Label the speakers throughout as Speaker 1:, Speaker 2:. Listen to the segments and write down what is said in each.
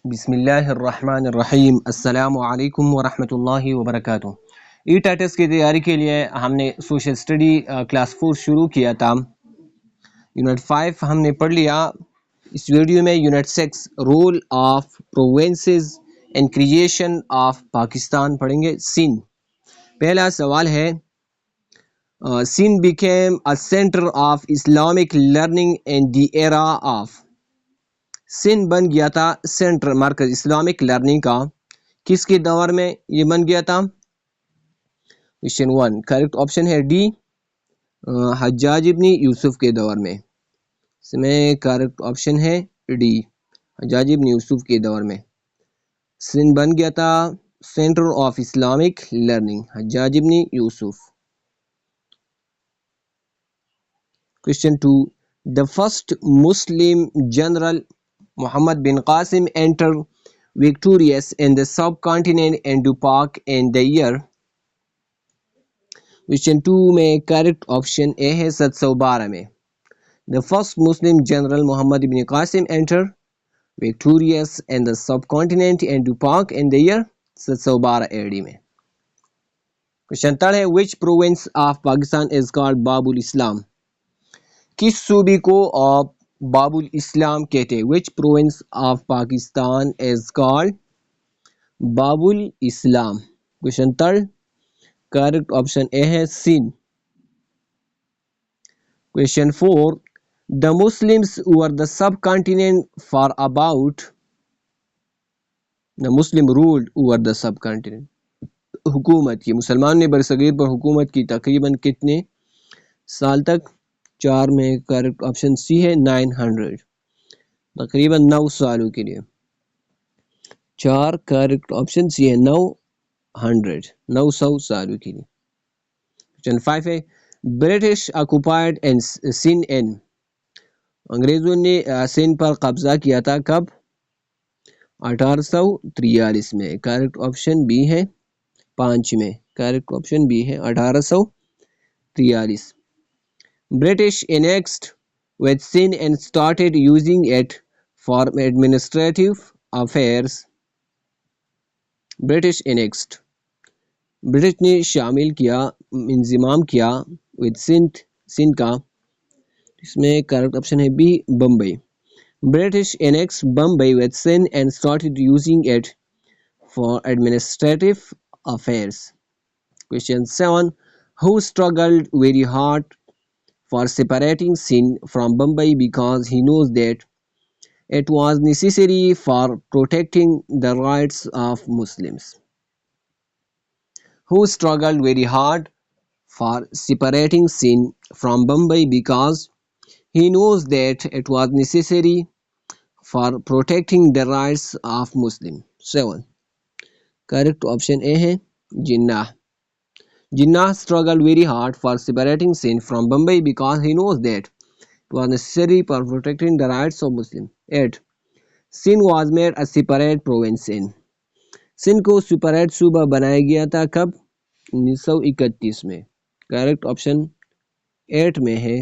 Speaker 1: बिस्मिल्लाहिर्रहमानिर्रहीम। अस्सलामु अलैकुम वरहमतुल्लाहि वबरकातुहू। ई टेस्ट की तैयारी के लिए हमने सोशल स्टडी क्लास 4 शुरू किया था। यूनिट 5 हमने पढ़ लिया। इस वीडियो में unit 6 role of provinces in creation of Pakistan पढ़ेंगे। सिंध। पहला सवाल है, Sindh became a centre of Islamic learning in the era of. Sindh बन गया था सेंटर मरकज इस्लामिक लर्निंग का किसके दौर में ये बन गया था? क्वेश्चन 1 करेक्ट ऑप्शन है डी, हज्जाज इब्न यूसुफ के दौर में। इसमें करेक्ट ऑप्शन है डी, हज्जाज इब्न यूसुफ के दौर में सिंध बन गया था centre of Islamic learning, Hajjaj ibn Yusuf. Question 2 the first Muslim general Muhammad bin Qasim entered victorious in the subcontinent and Dupac in the year. Question 2 में करेक्ट ऑप्शन ए है 712 में। The first Muslim general Muhammad bin Qasim entered victorious in the subcontinent and Dupac in the year 712 AD में। Question 3 है which province of Pakistan is called Babul Islam? किस सूबे को बाबुल इस्लाम कहते हैं? Which province of Pakistan is called Babul Islam? Question 3 correct option A है Sindh. Question 4 the Muslims were the subcontinent for about the Muslim ruled over the subcontinent. हुकूमत की, मुसलमान ने बरसगीर पर हुकूमत की तकरीबन कितने साल तक? 4 में करेक्ट ऑप्शन सी है 900, तकरीबन 9 सालों के लिए। 4 करेक्ट ऑप्शन सी है 900 सालों के लिए। क्वेश्चन 5 है ब्रिटिश ऑक्युपाइड इन सिंध इन। अंग्रेजों ने सिंध पर कब्जा किया था कब? 1843 में। करेक्ट ऑप्शन बी है 5 में। करेक्ट ऑप्शन बी है 1843। British annexed with Sindh and started using it for administrative affairs. British annexed, British ने शामिल किया, इंज़िमाम किया with सिंध का। इसमें करेक्ट ऑप्शन है B, Bombay. British annexed Bombay with Sindh and started using it for administrative affairs. Question 7 who struggled very hard for separating Sindh from Bombay because he knows that it was necessary for protecting the rights of Muslims. Who struggled very hard for separating Sindh from Bombay because he knows that it was necessary for protecting the rights of Muslims. 7 correct option A है Jinnah. Jinnah struggled very hard for separating Sindh from Bombay because he knows that it was necessary for protecting the rights of Muslims. 8. Sindh was made a separate province in. Sindh को separate सूबा बनाया गया था कब? 1931 में। Correct option 8 में है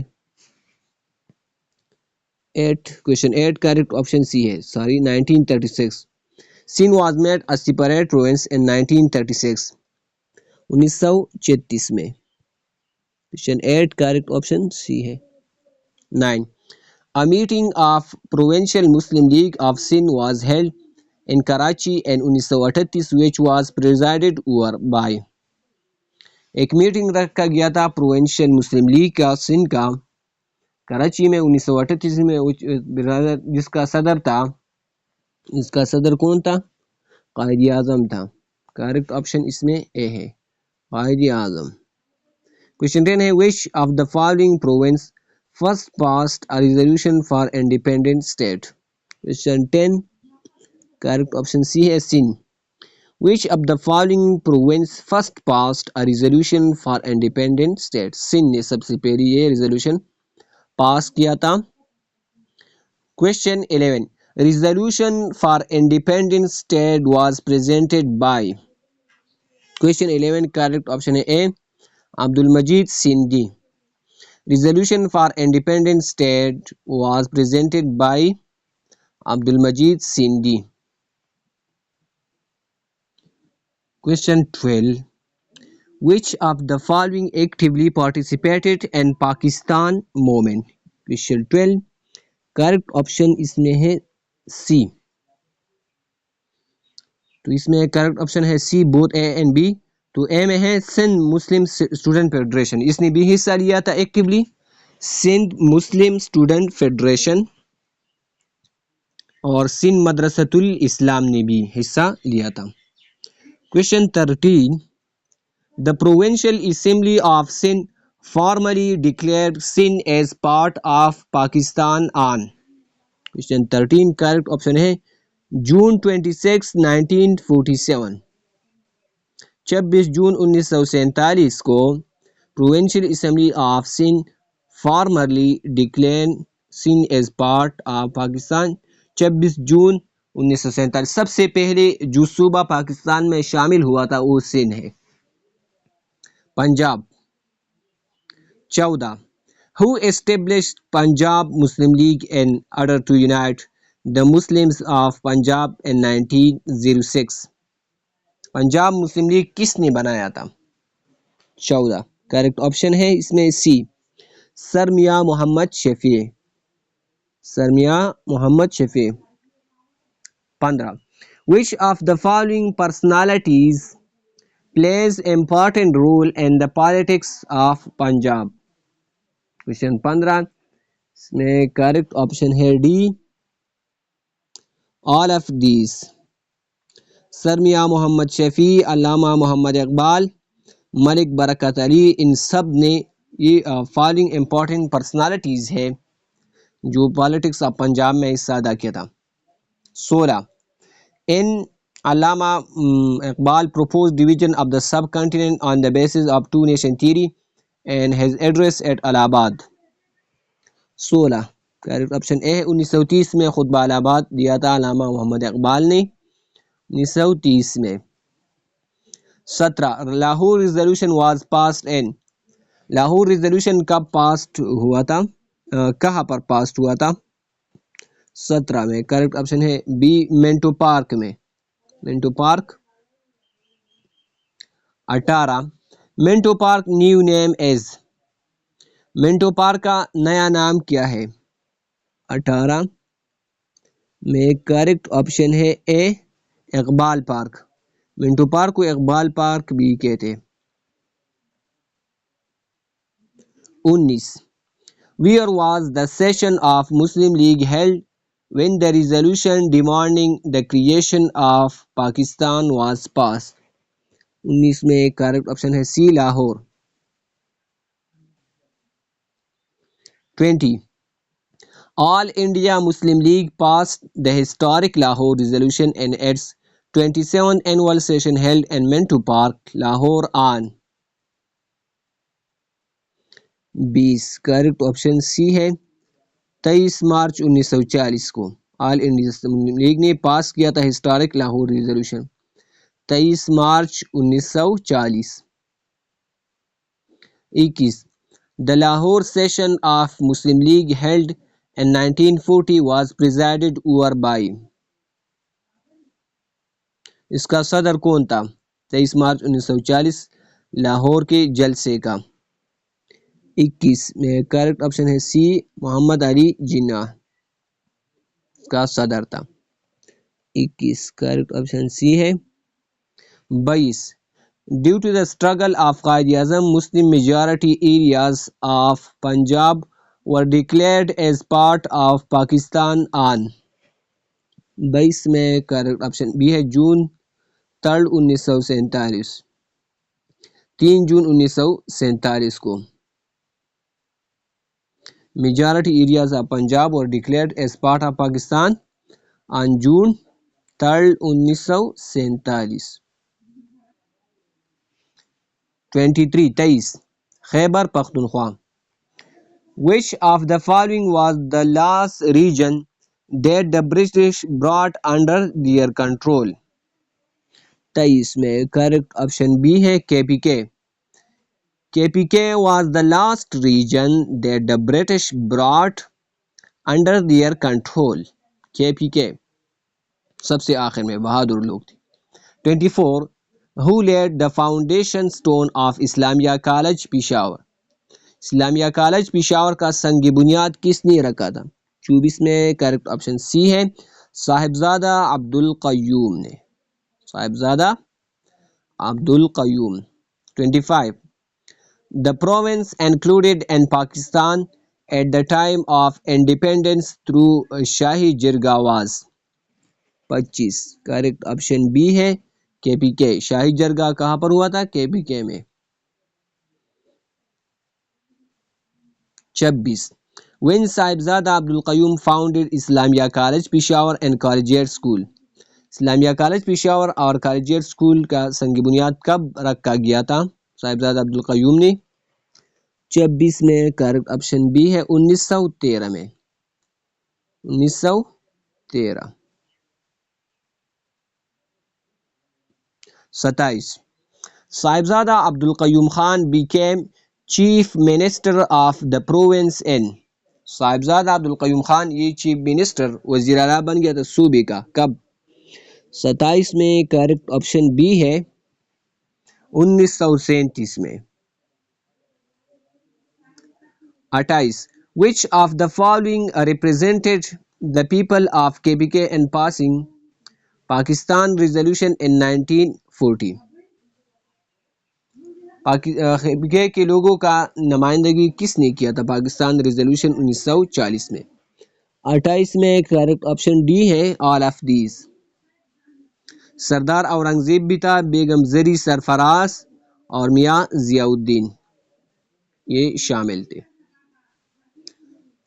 Speaker 1: 8। Question 8 correct option C है, 1936। Sindh was made a separate province in 1936. 1936 में। क्वेश्चन 8 करेक्ट ऑप्शन सी है। 9. A meeting of Provincial Muslim League of Sindh was held in Karachi in 1938 which was presided over by. एक meeting रखा गया था provincial मुस्लिम league का सिंध का कराची में 1938 में, जिसका सदर था, इसका सदर कौन था? कायद आजम था। करेक्ट ऑप्शन इसमें ए है, कायद आजम। क्वेश्चन 10 है which of the following province first passed a resolution for independent state? Question 10 correct option C है Sindh. Which of the following province first passed a resolution for independent state? Sindh ने सबसे पहले ये resolution पास किया था। Question 11 resolution for independent state was presented by. Question 11 correct option है A, Abdul Majeed Sindhi. Resolution for independent state was presented by Abdulmajid Sindhi. Question 12. Which of the following actively participated in Pakistan movement? Question 12. Correct option इसमें है सी। तो इसमें correct option है सी, both A and B. तो ए में है Sindh Muslim student federation, इसने भी हिस्सा लिया था actively. Sindh Muslim student federation और सिंध मदरसतुल इस्लाम ने भी हिस्सा लिया था। Question 13। The provincial assembly of Sindh formally declared Sindh as part of Pakistan on। Question 13 correct option है जून 26, 1947। 26 जून 1947 को provincial assembly of Sindh formally declared Sindh as part of Pakistan. 26 जून 1947 सबसे पहले जो सूबा पाकिस्तान में शामिल हुआ था वो सिंध है। Punjab. 14 Who established Punjab Muslim League in order to unite the Muslims of Punjab in 1906? Punjab Muslim League किसने बनाया था? 14 करेक्ट ऑप्शन है इसमें C, Sir Mian Mohammad Shafi. Sir Mian Mohammad Shafi. 15 Which of the following personalities plays important role in the politics of Punjab? Question 15 इसमें correct option है D, all of these. Sir Mian Mohammad Shafi, Allama Mohammad Iqbal, Malik Barkat Ali, इन सब ने ये फॉलोइंग इम्पोर्टेंट पर्सनालिटीज़ है जो पॉलिटिक्स ऑफ पंजाब में हिस्सा अदा किया था। 16 इन Allama Iqbal proposed division of the subcontinent on the basis of two nation theory and his address at Allahabad। 16 correct option A है 1930 में खुतबा इलाहाबाद दिया था अल्लामा मोहम्मद इकबाल ने 1930 में। 17 Lahore resolution was passed in. Lahore resolution कब पास्ड हुआ था, कहाँ पर पास्ड हुआ था? 17 में करेक्ट ऑप्शन है बी, मिंटो पार्क में। Minto park. 18 Minto park new name as. Minto park का नया नाम क्या है? 18 में करेक्ट ऑप्शन है ए, इकबाल पार्क। मिंटो पार्क को इकबाल पार्क भी कहते हैं। 19 Where was the session of Muslim League held when the resolution demanding the creation of Pakistan was passed? 19 में करेक्ट ऑप्शन है सी, Lahore. 20 All India Muslim League passed the historic Lahore resolution in its 27th annual session held in Minto Park, Lahore on 20 correct option C है 23 मार्च 1940 को all India Muslim league ने पास किया था historic Lahore resolution 23 March 1940। 21 The Lahore session of Muslim League held in 1940 was presided over by। इसका सदर कौन था 23 मार्च 1940 लाहौर के जलसे का? 21 में करेक्ट ऑप्शन है सी, मोहम्मद अली जिन्ना का सदर था। 21 करेक्ट ऑप्शन सी है। 22 due to the struggle of Quaid Azam Muslim majority areas of Punjab were declared as part of Pakistan on. 22 में करेक्ट ऑप्शन बी है जून 3 1947। 3 जून 1947 को majority areas of Punjab were declared as part of Pakistan on June 3, 1947। 23 Khyber Pakhtunkhwa which of the following was the last region that the British brought under their control? 23 में correct option B है KPK। KPK was the last region that the British brought under their control. KPK सबसे आखिर में बहादुर लोग थे. 24. Who laid the foundation stone of Islamia College Peshawar? Islamia college Peshawar का संग बुनियाद किसने रखा था? 24 में करेक्ट ऑप्शन सी है, साहिबजादा अब्दुल कयूम ने. Sahibzada Abdul Qayyum. 25. The province included in Pakistan at the time of independence through Shahi Jirga was. 25 correct option B है, KPK. शाही जरगा कहाँ पर हुआ था? KPK में. 26. When Sahibzada Abdul Qayyum founded Islamia College Peshawar and Collegiate School. Islamia college Peshawar और collegiate school का संग बुनियाद कब रखा गया था? साहिबजादा अब्दुल कयूम ने. 26 में करेक्ट ऑप्शन बी है, 1913 में. 1913. 27. Sahibzada Abdul Qayyum Khan became Chief Minister of the province in. Sahibzada Abdul Qayyum Khan ये चीफ मिनिस्टर वजीर आला बन गया था सूबे का. कब? 27 में करेक्ट ऑप्शन बी है, 1937 में. 28. Which of the following represented the people of KPK in passing Pakistan resolution in 1940? KPK के लोगों का नुमाइंदगी किसने किया था पाकिस्तान रेजोल्यूशन 1940 में? 28 में करेक्ट ऑप्शन डी है, ऑल ऑफ दीज. सरदार औरंगजेब भी था, बेगम जरी सरफराज और मियां जियाउद्दीन ये शामिल थे.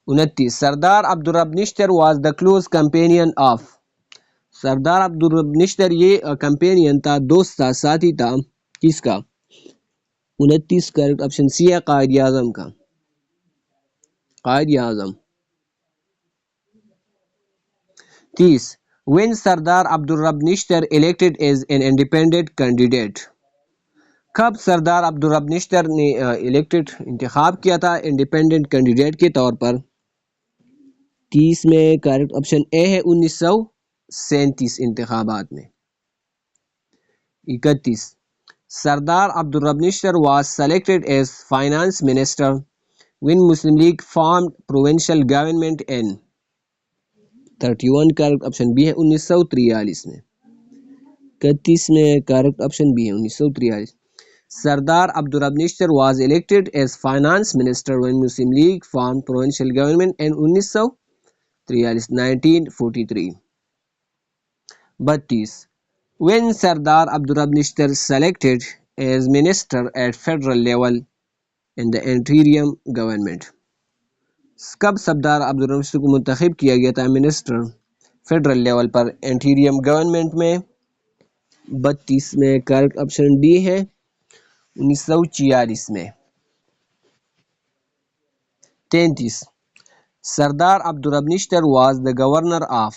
Speaker 1: 29. Sardar Abdul Rab Nishtar was the close companion of. Sardar Abdul Rab Nishtar ये कंपेनियन था, दोस्त था, साथी था किसका? 29 करेक्ट ऑप्शन सी है, कायद आजम का. कायद आजम. 30. When Sardar Abdul Rab Nishtar elected as an independent candidate. कब सरदार अब्दुल रब निश्तर ने इलेक्टेड इंतखाब किया था इंडिपेंडेंट कैंडिडेट के तौर पर? 30 में करेक्ट ऑप्शन ए है, 1937 इंतखाबात में. 31. सरदार Abdul Rab Nishtar was selected as finance minister when Muslim League formed provincial government in. 31 correct option B है, 1943 में. 31 में करेक्ट ऑप्शन बी है, 1943. Sardar Abdul Rab Nishtar was elected as finance minister when Muslim League formed provincial government in 1943. 32. When Sardar Abdul Rab Nishtar selected as minister at federal level in the interim government. कब सरदार अब्दुल रब निश्तर को मुंतखब किया गया था minister federal level पर इंटीरियम government में? 32 में correct option D है, 1946 में. 33. Sardar Abdul Rab Nishtar was the governor of.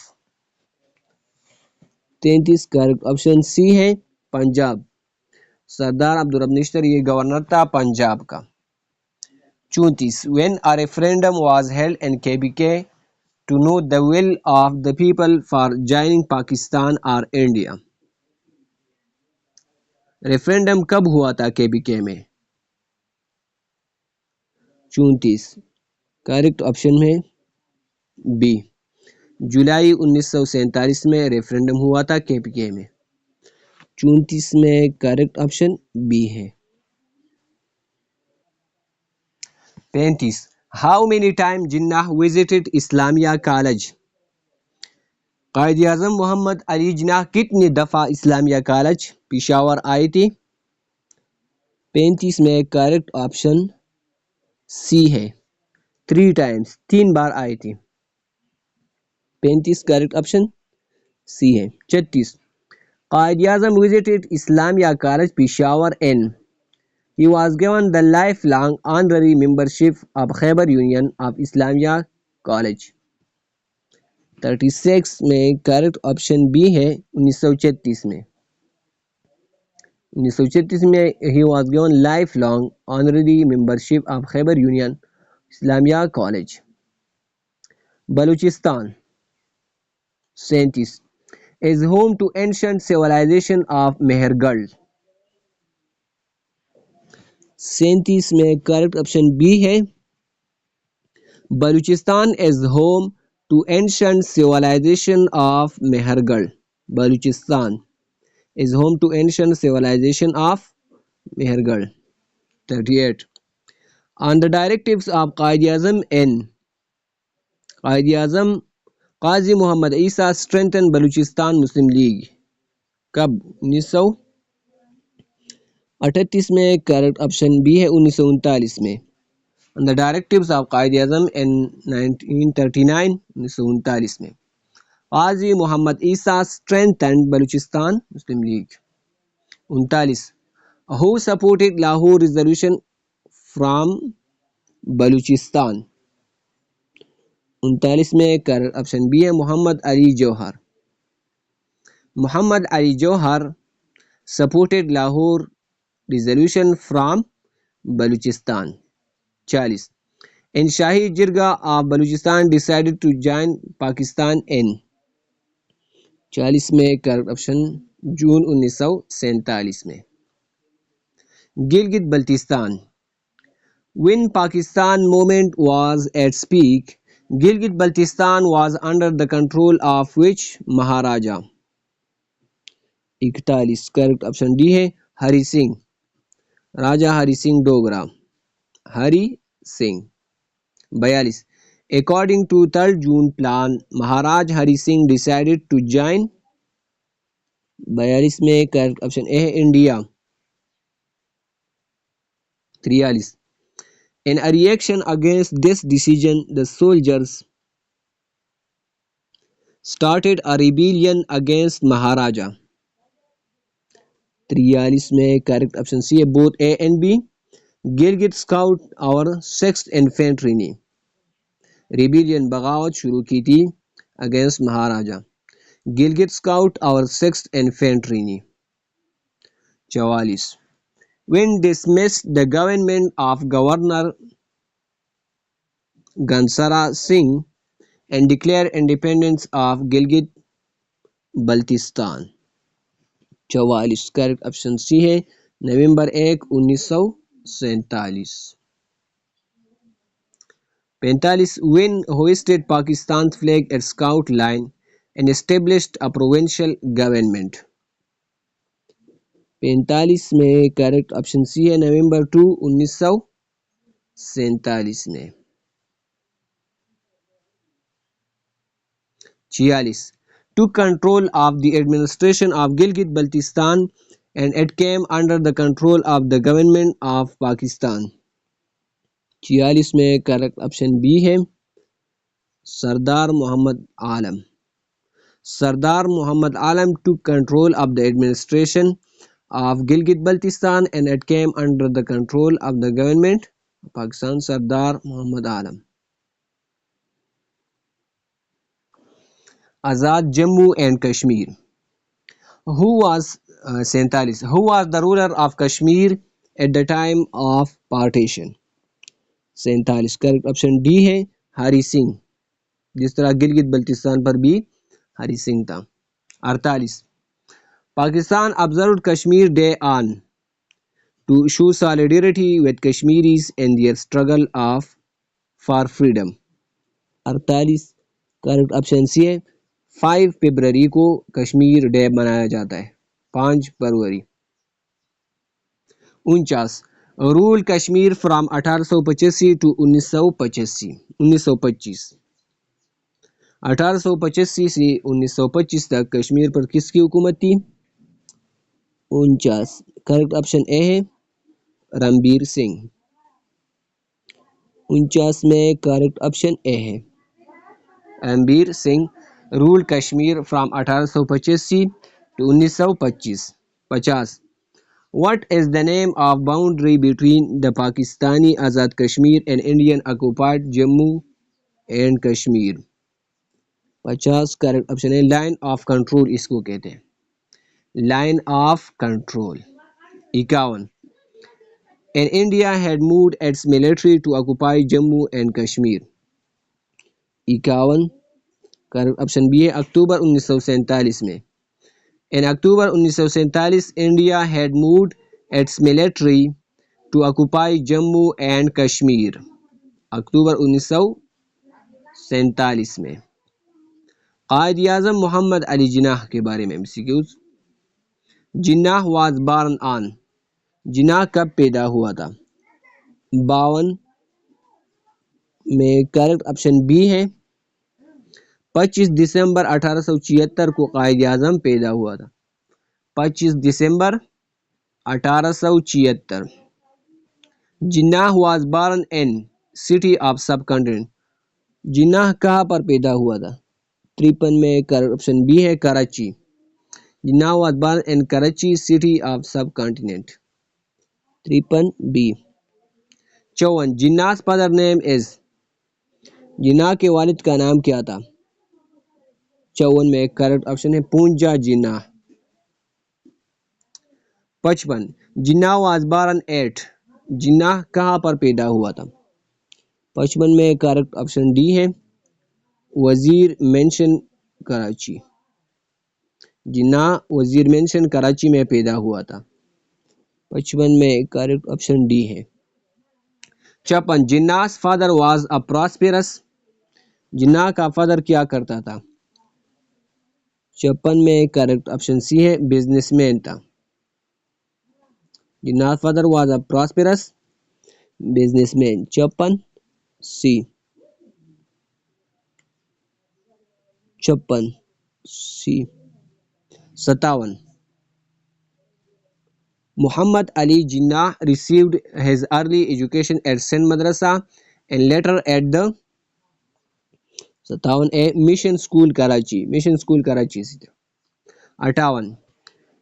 Speaker 1: 33 correct option C है, पंजाब. सरदार अब्दुल रब निश्तर ये गवर्नर था पंजाब का. 34. When a referendum was held in KPK to know the will of the people for joining Pakistan or India. Referendum कब हुआ था KPK में? 34 करेक्ट ऑप्शन है B, जुलाई 1947 में रेफरेंडम हुआ था KPK में. 34 में करेक्ट ऑप्शन बी है. 35. How many times Jinnah visited Islamia College? Quaid-e-Azam Mohammad Ali Jinnah कितनी दफ़ा इस्लामिया कॉलेज पिशावर आई थी? 35 में करेक्ट ऑप्शन सी है, 3 टाइम्स, 3 बार आई थी. 35 करेक्ट ऑप्शन सी है. 36. Quaid-e-Azam visited Islamia College Peshawar in. He was given the lifelong honorary membership of Khyber Union of Islamia College. 36 में correct option B है, 1936 में. 1936 में he was given lifelong honorary membership of Khyber Union Islamia College. Baluchistan 37 is home to ancient civilization of Mehergarh. 37 में correct option B है. Baluchistan is home to ancient civilization of Mehergarh. Baluchistan is home to ancient civilization of Mehergarh. 38. On the directives of Qaid-e-Azam N. Qaid-e-Azam Qazi Muhammad Isa strengthened Baluchistan Muslim League. कब? 1938 में. Correct option B है 1939 में. On the directives of Qaid-e-Azam in 1939 1939 में. Qazi Muhammad Isa strengthened Baluchistan Muslim League. 39. Who supported Lahore resolution from Baluchistan? 39 में correct option B है मोहम्मद अली जौहर. Muhammad Ali Johar supported Lahore resolution from Baluchistan. 40. In Shahi Jirga of Baluchistan decided to join Pakistan in. 40 में correct option जून 1947 में. Gilgit Baltistan. When Pakistan movement was at its peak, Gilgit Baltistan was under the control of which Maharaja? 41 correct option D है हरि सिंह. राजा Hari Singh Dogra. Hari Singh. 42. According to 3rd June plan, Maharaj Hari Singh decided to join. 42 में correct option A है India. 43. In a reaction against this decision, the soldiers started a rebellion against Maharaja. 43 में correct option C है both A and B. Gilgit scout और 6th infantry ने rebellion बगावत शुरू की थी अगेंस्ट महाराजा. गिलगित स्काउट और 6th इन्फेंट्री ने. 44. When dismissed the government of Governor Gansara Singh and declared independence of Gilgit Baltistan. 44 correct option C है November 1 1947. 45. When hoisted Pakistan's flag at Scout Line and established a provincial government. 45 में correct option C है नवंबर 2 1947 में. 46. Took control of the administration of Gilgit Baltistan and it came under the control of the government of Pakistan. 46 में correct option B है सरदार मोहम्मद आलम. Sardar Muhammad Alam took control of the administration of Gilgit Baltistan and it came under the control of the government of Pakistan. Sardar Muhammad Alam. Azad Jammu and Kashmir. Who was 47. Who was the ruler of Kashmir at the time of partition? 47 correct option D है हरि सिंह. जिस तरह गिलगित बल्तिस्तान पर भी हरि सिंह था. 48. Pakistan observed Kashmir Day on to show solidarity with Kashmiris in their struggle for freedom. 48 correct option C है 5 फरवरी को Kashmir day मनाया जाता है. 5 फरवरी. 49. Rule Kashmir from 1885 to 1925. 1885 से 1925 तक कश्मीर पर किसकी हुकूमत थी? 49 करेक्ट ऑप्शन ए है रणबीर सिंह. 49 में करेक्ट ऑप्शन ए है Ranbir Singh rule Kashmir from 1885 to 1925. 50. What is the name of boundary between the Pakistani Azad Kashmir and Indian occupied Jammu and Kashmir? 50 correct option है लाइन ऑफ कंट्रोल इसको कहते हैं. Line of control. 51. And India had moved its military to occupy Jammu and Kashmir. 51 correct option B है अक्टूबर 1947 में. In October 1947, India had moved its military to occupy Jammu and Kashmir. अक्टूबर 1947 में. कायद-ए-आज़म मोहम्मद अली जिन्नाह के बारे में MCQs. Jinnah was born on. Jinnah कब पैदा हुआ था? 52 में करेक्ट ऑप्शन बी है 25 दिसंबर 1876 को कायद-ए-आज़म पैदा हुआ था. 25 दिसंबर 1876. Jinnah was born in city of subcontinent. Jinnah कहाँ पर पैदा हुआ था? 53 में करेक्ट ऑप्शन बी है Karachi. Jinnah was born in Karachi city of subcontinent. 53 B. 54 Jinnah's father name is. Jinnah के वालिद का नाम क्या था? 54 में करेक्ट ऑप्शन है पूंजा Jinnah. 55 Jinnah was born at. Jinnah कहाँ पर पैदा हुआ था? 55 में करेक्ट ऑप्शन डी है वजीर मेंशन कराची. जिन्नाह वजीर मेंशन कराची में पैदा हुआ था. 55 में करेक्ट ऑप्शन डी है. 56 Jinnah's father was a prosperous. Jinnah का फादर क्या करता था? 56 में करेक्ट ऑप्शन सी है बिजनेसमैन था. जिन्नाह's father was a prosperous businessman. 56 C. 56 C. 57 Muhammad Ali Jinnah received his early education at Saint Madrasa and later at the 57 A Mission School Karachi. Mission School Karachi. 58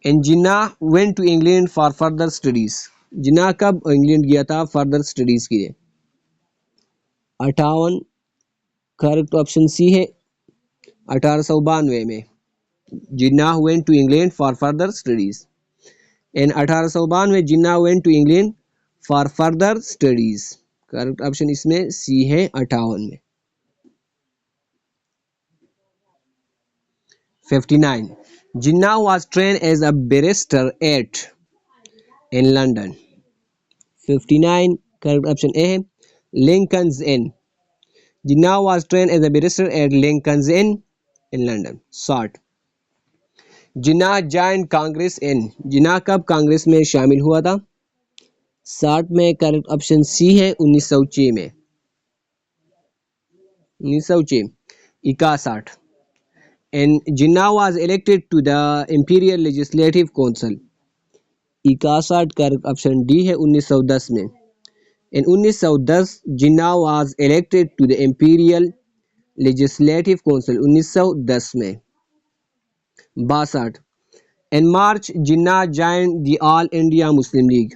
Speaker 1: and Jinnah went to England for further studies. Jinnah कब England गया था further studies के लिए? 58 correct option C है 1892 में. Jinnah went to England for further studies. In 1892 Jinnah went to England for further studies. Correct option इसमें सी है 58 में. 59 Jinnah was trained as a barrister at in London. 59 correct option A है Lincoln's Inn. Jinnah was trained as a barrister at Lincoln's Inn in London. 60 Jinnah joined Congress in. Jinnah कब कांग्रेस में शामिल हुआ था? 60 में करेक्ट ऑप्शन सी है 1906 में. 1906 61 and Jinnah was elected to the Imperial Legislative Council. 61 correct option D है 1910 में. In 1910 Jinnah was elected to the Imperial Legislative Council. 1910 में. 62 In March Jinnah joined the All India Muslim League.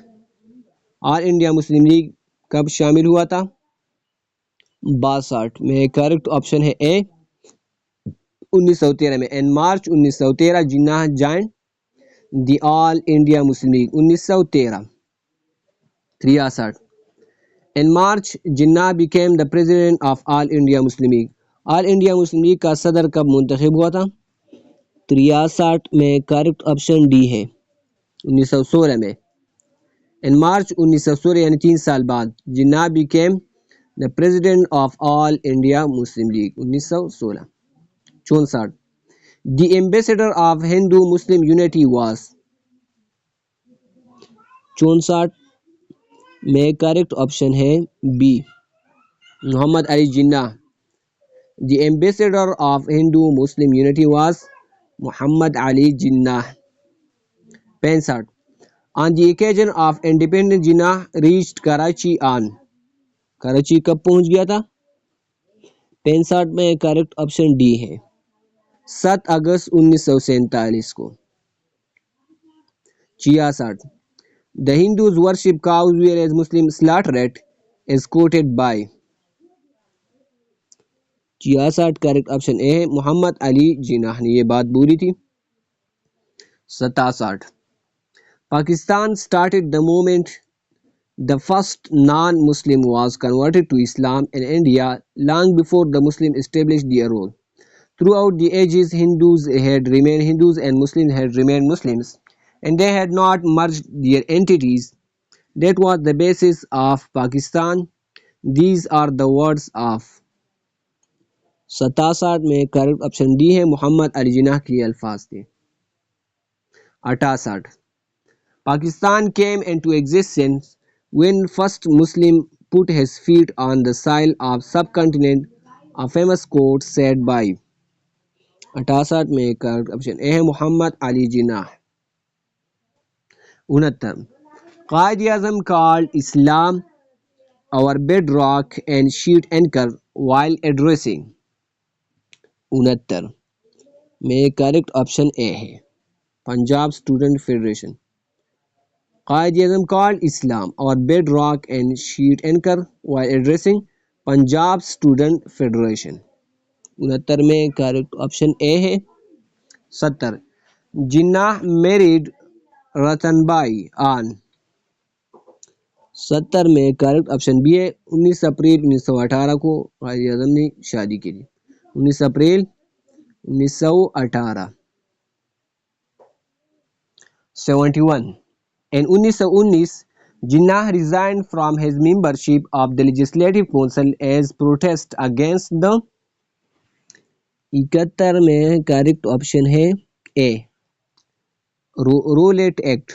Speaker 1: All India Muslim League कब शामिल हुआ था? 62 में correct option है ए 1913 में. In March 1913 Jinnah joined the All India Muslim League. 1913. 63 In March Jinnah became the president of All India Muslim League. All India Muslim League का सदर कब मुंतखब हुआ था? 63 में करेक्ट ऑप्शन डी है 1916 में. In March 1916 यानी 3 साल बाद Jinnah became the president of All India Muslim League. 1916. 64 The ambassador of Hindu Muslim unity was. 64 में करेक्ट ऑप्शन है B Mohammad Ali Jinnah. The ambassador of Hindu Muslim unity was Muhammad Ali Jinnah. 65 On the occasion of independence Jinnah reached Karachi on. Karachi कब पहुंच गया था? 65 में correct option D है 7 अगस्त 1947 को. 66 The Hindus worship cows whereas Muslims slaughter it is quoted by. 66 correct option A है मोहम्मद अली जिन्नाह ने ये बात बोली थी. 67 Pakistan started the moment the first non-Muslim was converted to Islam in India long before the Muslims established their role. Throughout the ages, Hindus and Muslims had remained Muslims, and they had not merged their entities. That was the basis of Pakistan. These are the words of 67 में correct option D है मोहम्मद अली जिन्ना के लिए अल्फाज थे। 68 Pakistan came into existence when first Muslim put his feet on the soil of subcontinent, a famous quote said by 68 में correct option A है Mohammad Ali Jinnah. 69 Qaid Azam called Islam our bedrock and sheet anchor while addressing 69 में correct option A है Punjab student federation. Qaid-e-Azam called Islam our bedrock and sheet anchor while addressing Punjab Student Federation। 69 में correct option A है। 70 Jinnah married Ratanbai on 70 में correct option B है 19 अप्रैल 1918 को कायद-ए-आज़म ने शादी की थी। 19 अप्रैल 1918। 71 In 1919, Jinnah resigned from his membership of the Legislative Council as protest against the 71 में करेक्ट ऑप्शन है ए roulette act.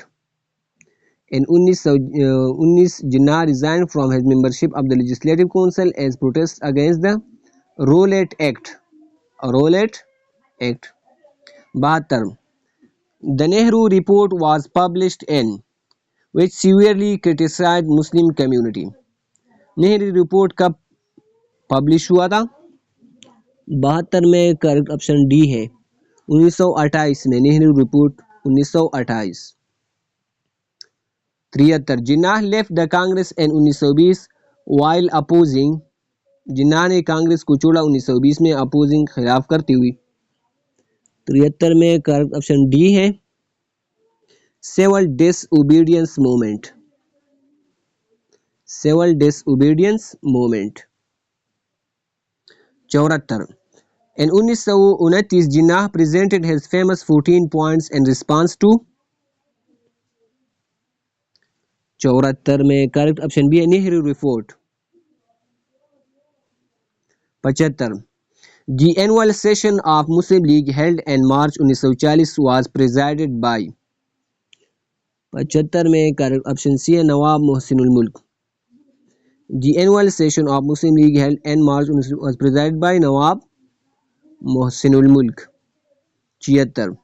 Speaker 1: In 1919, Jinnah resigned from his membership of the Legislative Council as protest against the Rowlatt Act। Rowlatt Act। 72 The Nehru Report was published in which severely criticized Muslim community। Nehru report कब publish हुआ था? 72 में correct option D है 1928 में Nehru report 1928। 73 Jinnah left the Congress in 1920 while opposing Jinnah ने कांग्रेस को छोड़ा 1920 में अपोजिंग खिलाफ करती हुई। 73 में करेक्ट ऑप्शन डी है civil disobedience movement. Civil disobedience movement. 74 In 1929, Jinnah presented his famous 14 points in response to 74 में करेक्ट ऑप्शन बी है Nehru report. 75 The annual session of Muslim League held in March 1940 was presided by 75 में correct option C है नवाब मोहसिनुल मुल्क। The annual session of Muslim League held in March was presided by Nawab Mohsinul Mulk। 76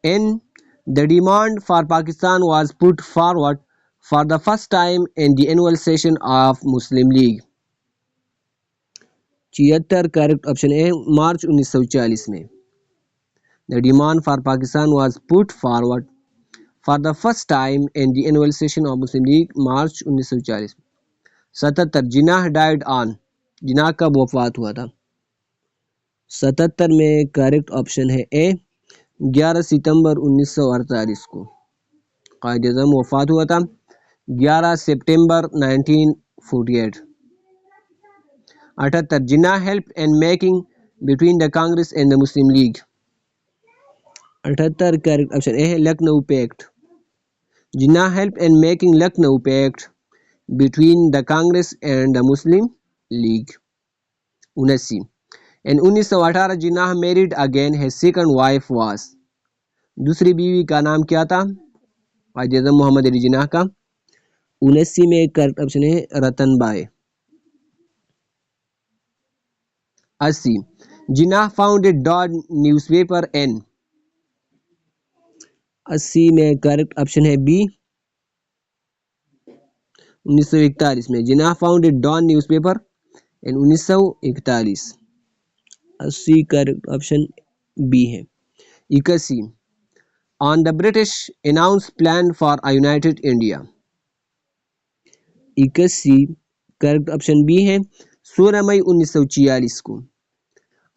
Speaker 1: In the demand for Pakistan was put forward for the first time in the annual session of Muslim League। 76 correct option A March 1940 में The demand for Pakistan was put forward for the first time in the annual session of Muslim League March 1940। 77 Jinnah died on Jinnah कब वफात हुआ था? 77 में correct option है ए 11 सितंबर 1948 को कायद-ए-आज़म वफात हुआ था 11 सितंबर 1948। 78 Jinnah help in making between the Congress and the Muslim League. 78 correct option A है Lucknow pact. Jinnah help in making Lucknow pact between the Congress and the Muslim League। 79 In 1918 Jinnah married again, his second wife was दूसरी बीवी का नाम क्या था? कायद-ए-आज़म मोहम्मद अली जिन्नाह का। 79 में correct option है Ratanbai. 80 Jinnah founded Dawn newspaper in 80 में करेक्ट ऑप्शन है बी 1941 में Jinnah founded Dawn newspaper in 1941। 80 correct option B है। 81 on the British announce plan for a united India. 81 correct option B है 16 मई 1946 को।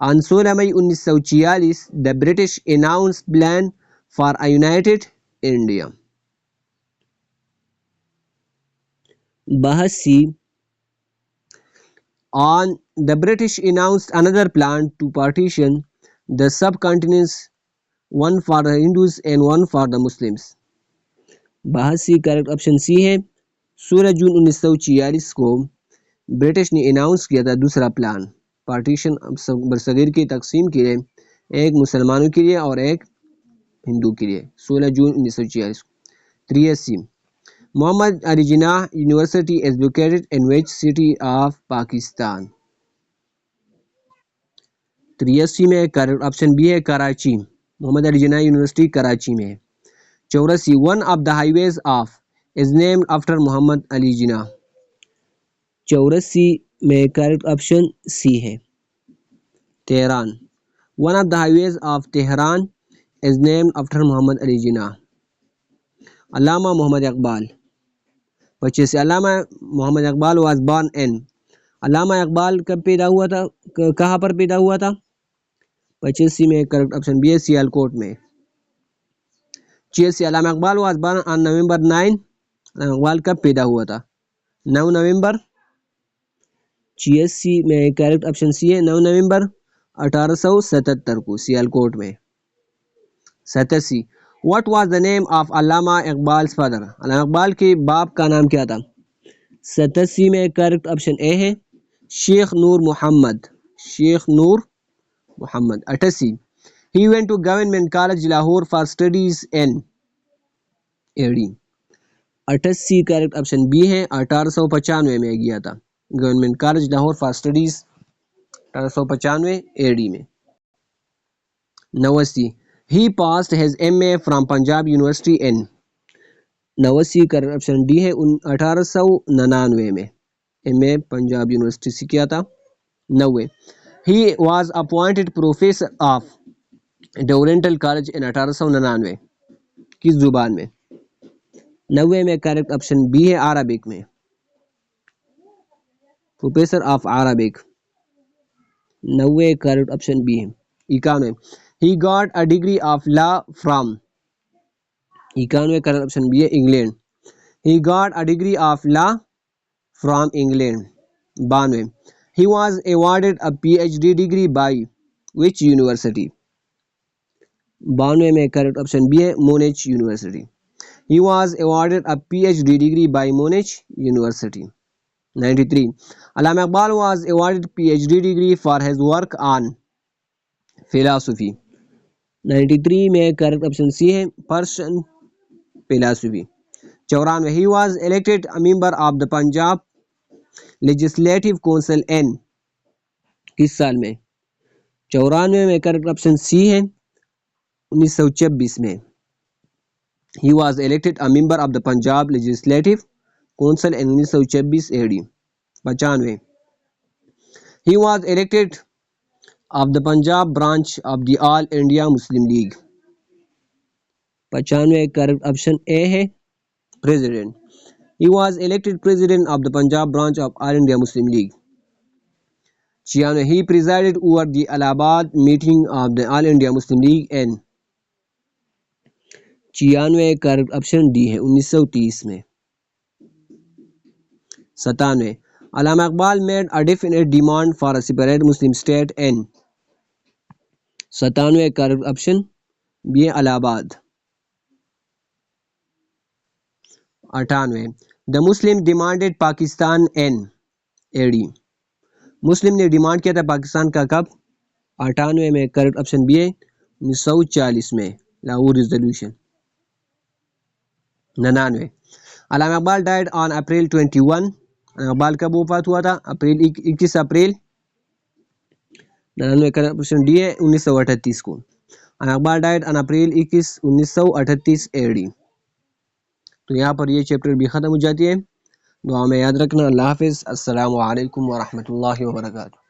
Speaker 1: ऑन 16 मई 1946 the British announce plan for a united India. बहस सी, on the British announced another plan to partition the subcontinents, one for the Hindus and one for the Muslims। बहस C correct option C है। 16 जून 1946 को British ने announce किया था दूसरा प्लान पार्टीशन बरसगीर की तकसीम के लिए, एक मुसलमानों के लिए और एक हिंदू के लिए। 16 जून 1946। 83 Mohammad Ali Jinnah university is located in which city of Pakistan. 83 में करेक्ट ऑप्शन बी है कराची। मोहम्मद अली जिन्नाह यूनिवर्सिटी कराची में है। 84 one of the highways of is named after Mohammad Ali Jinnah. 84 में करेक्ट ऑप्शन सी है Tehran. One of the highways of Tehran is named after Mohammad Ali Jinnah. Allama Mohammad Iqbal. 25 Allama Mohammad Iqbal was born in. Allama Iqbal कब पैदा हुआ था, कहाँ पर पैदा हुआ था? 85 में करेक्ट ऑप्शन बी है सियालकोट में। 86 Allama Iqbal was born on November 9। Allama Iqbal कब पैदा हुआ था? 9 नवंबर। 86 में करेक्ट ऑप्शन सी है 9 नवंबर 1877 को सियालकोट में। 87 what was the name of Allama Iqbal's father. Allama Iqbal के बाप का नाम क्या था? 87 में करेक्ट ऑप्शन ए है Sheikh Noor Mohammad. Sheikh Noor Mohammad. 88 he went to government college Lahore for studies in AD. 88 correct option B है 1895 में गया था government college Lahore for studies 1895 AD में। 89 he passed his MA from Punjab university in. 89 correct option D है 1899 में एमए पंजाब यूनिवर्सिटी से किया था। 90 he was appointed professor of the oriental college in 1899 किस जुबान में? 90 में करेक्ट ऑप्शन बी है अरबिक में professor of Arabic. 90 correct option B है। 91 he got a degree of law from. 91 correct option B है England. He got a degree of law from England. 92 he was awarded a PhD degree by which university. 92 में correct option B है मोनेच university. He was awarded a PhD degree by Monash University। 93 Allama Iqbal was awarded PhD degree for his work on philosophy। 93 में correct option C है Persian philosophy. 94 he was elected a member of the Punjab Legislative Council in किस साल में? 94 में correct option C है 1926 में। He was elected a member of the Punjab Legislative Council in 1926 AD। 95 He was elected of the Punjab branch of the All India Muslim League। 95 correct option A है president. He was elected president of the Punjab branch of All India Muslim League। 96 He presided over the Allahabad meeting of the All India Muslim League in 96 correct option D है 1930 में। 97 Allama Iqbal made a definite demand for a separate Muslim state in. 97 correct option B है Allahabad. 98 the Muslim demanded Pakistan in AD. मुस्लिम ने demand किया था पाकिस्तान का कब? 98 में करेक्ट ऑप्शन बी है 1940 में Lahore resolution. 99 Allama Iqbal died on April 21। Iqbal कब वफात हुआ था? April 21 April. 99 correct option D है 1938 को। Iqbal died on April 21 1938 AD. तो यहाँ पर ये चैप्टर भी ख़त्म हो जाती है। दुआ में याद रखना। अल्लाह हाफिज़। अस्सलामु अलैकुम व रहमतुल्लाहि व बरकातुहू।